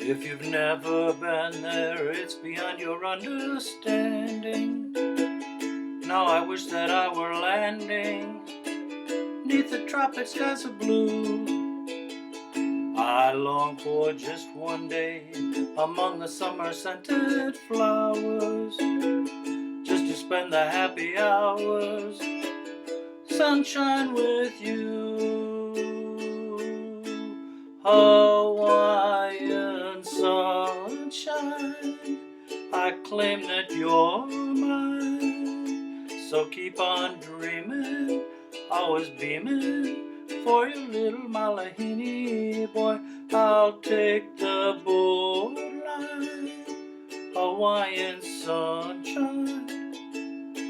If you've never been there, it's beyond your understanding. Now I wish that I were landing 'neath the tropic skies of blue. I long for just one day among the summer-scented flowers, just to spend the happy hours, sunshine with you. Hawaiian sunshine, I claim that you're mine. So keep on dreaming, always beaming, for your little Malahini boy. I'll take the boat line, Hawaiian sunshine.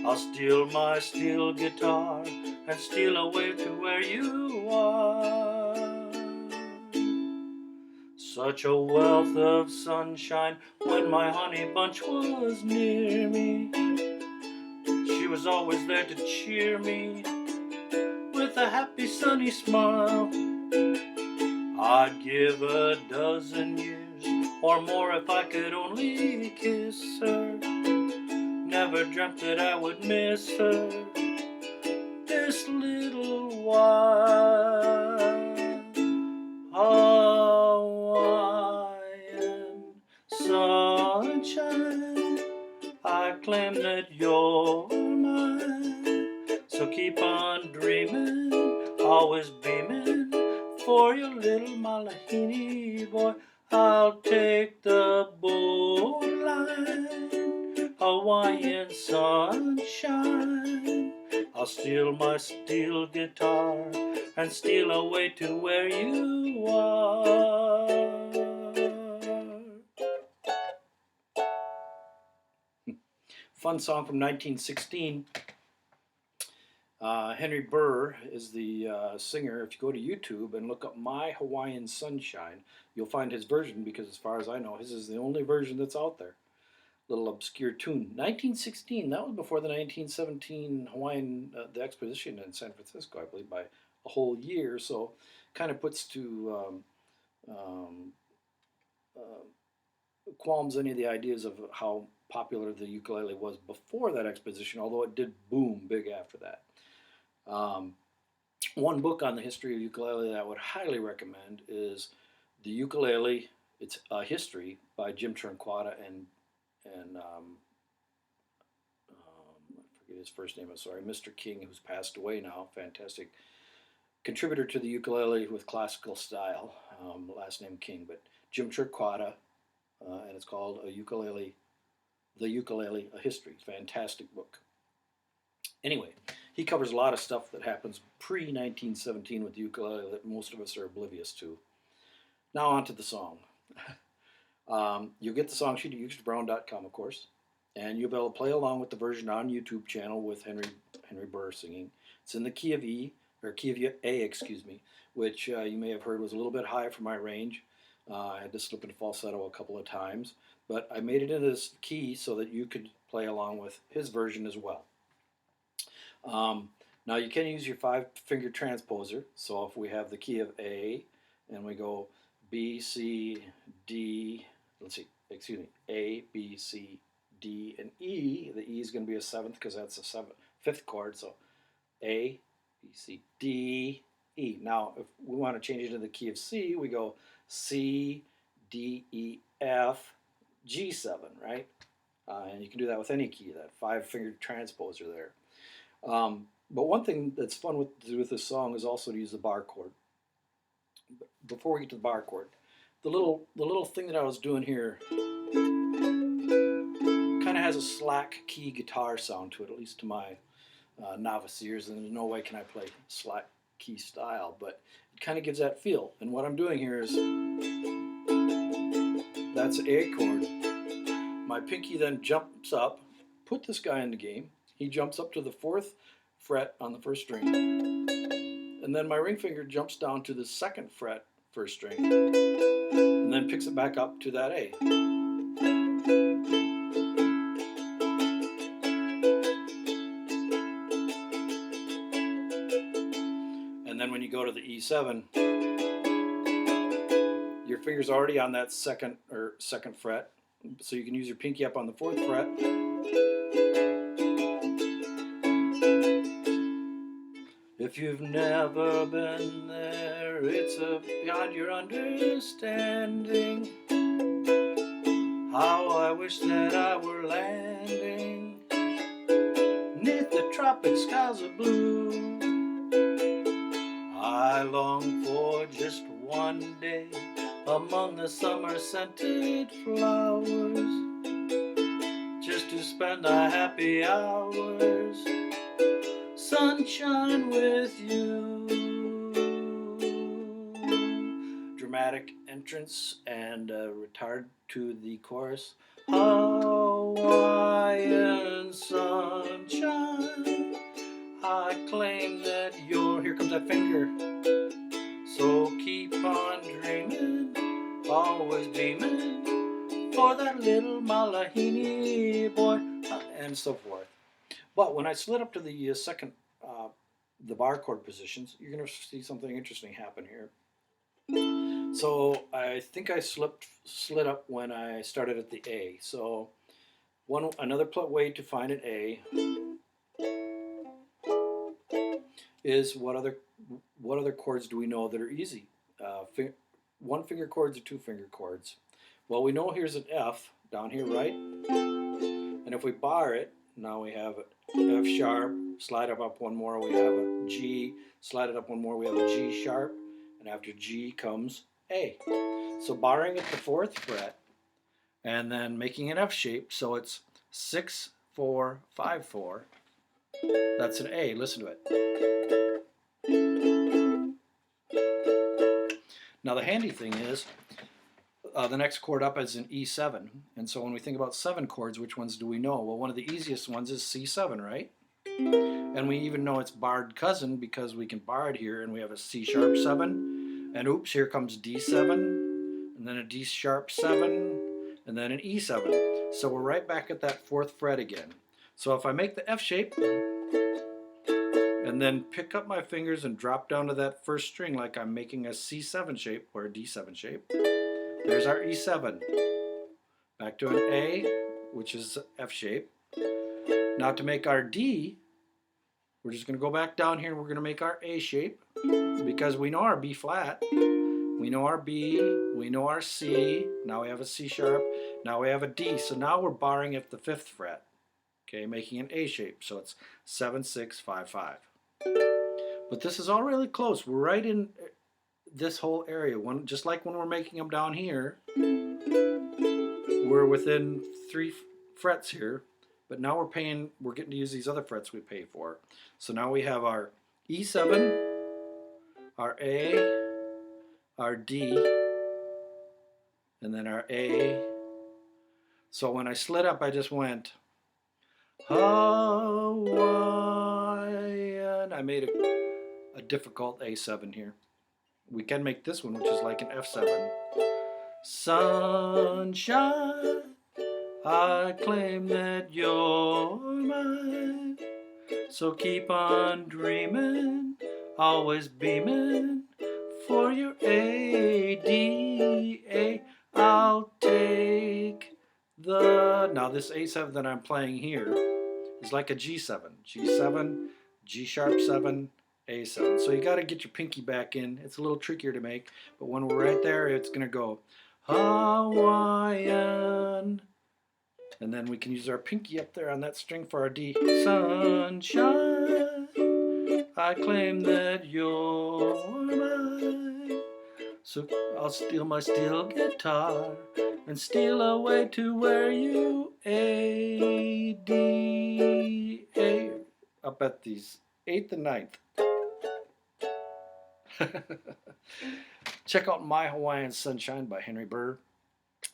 I'll steal my steel guitar and steal away to where you are. Such a wealth of sunshine when my honey bunch was near me. She was always there to cheer me with a happy sunny smile. I'd give a dozen years or more if I could only kiss her. Never dreamt that I would miss her this little while. Hawaiian sunshine, I claim that you're mine. So keep on dreaming, always beaming, for your little Malahini boy. I'll take the boat line, Hawaiian sunshine. I'll steal my steel guitar and steal away to where you are. Fun song from 1916. Henry Burr is the singer. If you go to YouTube and look up My Hawaiian Sunshine, you'll find his version, because as far as I know, his is the only version that's out there. Little obscure tune. 1916, that was before the 1917 Hawaiian, the exposition in San Francisco, I believe, by a whole year. So kind of puts to qualms any of the ideas of how popular the ukulele was before that exposition, although it did boom big after that. One book on the history of ukulele that I would highly recommend is The Ukulele. It's a history by Jim Turnquata and I forget his first name. I'm sorry, Mr. King, who's passed away now. Fantastic contributor to the ukulele with classical style. Last name King, but Jim Turnquata, and it's called The Ukulele, a History. Fantastic book. Anyway, he covers a lot of stuff that happens pre-1917 with the ukulele that most of us are oblivious to. Now on to the song. You'll get the song sheet at UkesterBrown.com, of course, and you'll be able to play along with the version on YouTube channel with Henry Burr singing. It's in the key of E, or key of A, excuse me, which you may have heard was a little bit high for my range. I had to slip into falsetto a couple of times, but I made it into this key so that you could play along with his version as well. Now you can use your 5-finger transposer. So if we have the key of A and we go B, C, D, A, B, C, D, and E. The E is going to be a 7th because that's a 5th chord. So A, B, C, D, E. Now if we want to change it to the key of C, we go C, D, E, F, G7, right? And you can do that with any key, that 5-finger transposer there. But one thing that's fun with this song is also to use the bar chord. Before we get to the bar chord, the little thing that I was doing here kind of has a slack key guitar sound to it, at least to my novice ears, and there's no way can I play slack key style, but it kind of gives that feel. And what I'm doing here is, that's an A chord. My pinky then jumps up, put this guy in the game. He jumps up to the 4th fret on the 1st string, and then my ring finger jumps down to the 2nd fret 1st string, and then picks it back up to that A. And then when you go to the E7, you're finger's already on that second fret, so you can use your pinky up on the 4th fret. If you've never been there, it's beyond your understanding. How I wish that I were landing 'neath the tropic skies of blue. I long for just one day among the summer-scented flowers, just to spend the happy hours, sunshine with you. Dramatic entrance and retard to the chorus. Hawaiian sunshine, I claim that you're... Here comes that finger. So keep on dreaming, always beaming, for that little Malahini boy, and so forth. But when I slid up to the second, the bar chord positions, you're going to see something interesting happen here. So I think I slid up when I started at the A. So another way to find an A is what other chords do we know that are easy? One finger chords or two finger chords? Well, we know here's an F down here, right? And if we bar it, now we have F sharp, slide it up one more, we have a G, slide it up one more, we have a G sharp, and after G comes A. So barring at the 4th fret, and then making an F shape, so it's 6, 4, 5, 4. That's an A. Listen to it. Now the handy thing is, the next chord up is an E7, and so when we think about 7 chords, which ones do we know? Well, one of the easiest ones is C7, right? And we even know it's barred cousin because we can bar it here, and we have a C sharp 7, and oops, here comes D7, and then a D sharp 7, and then an E7. So we're right back at that 4th fret again. So if I make the F shape, and then pick up my fingers and drop down to that first string like I'm making a C7 shape or a D7 shape, there's our E7. Back to an A, which is F shape. Now to make our D, we're just going to go back down here and we're going to make our A shape, because we know our B flat, we know our B, we know our C, now we have a C sharp, now we have a D, so now we're barring at the 5th fret, okay, making an A shape, so it's 7, 6, 5, 5. But this is all really close. We're right in this whole area. Just like when we're making them down here, we're within 3 frets here, but now we're getting to use these other frets we pay for. So now we have our E7, our A, our D, and then our A. So when I slid up, I just went Hawaiian. I made a difficult A7 here. We can make this one, which is like an F7. Sunshine, I claim that you're mine. So keep on dreaming, always beaming, for your A, D, A. I'll take the... Now this A7 that I'm playing here is like a G7. G7, G sharp 7, A7. So you got to get your pinky back in. It's a little trickier to make, but when we're right there, it's going to go Hawaiian. And then we can use our pinky up there on that string for our D. Sunshine, I claim that you're mine. So I'll steal my steel guitar and steal away to where you A, D, A. Up at these 8th and 9th. Check out My Hawaiian Sunshine by Henry Burr.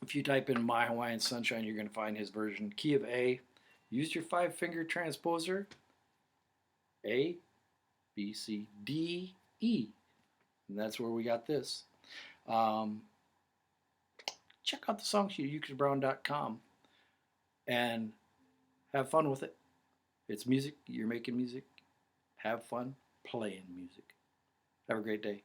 If you type in My Hawaiian Sunshine, you're going to find his version. Key of A. Use your 5-finger transposer. A, B, C, D, E. And that's where we got this. Check out the song sheet at UkesterBrown.com and have fun with it. It's music. You're making music. Have fun playing music. Have a great day.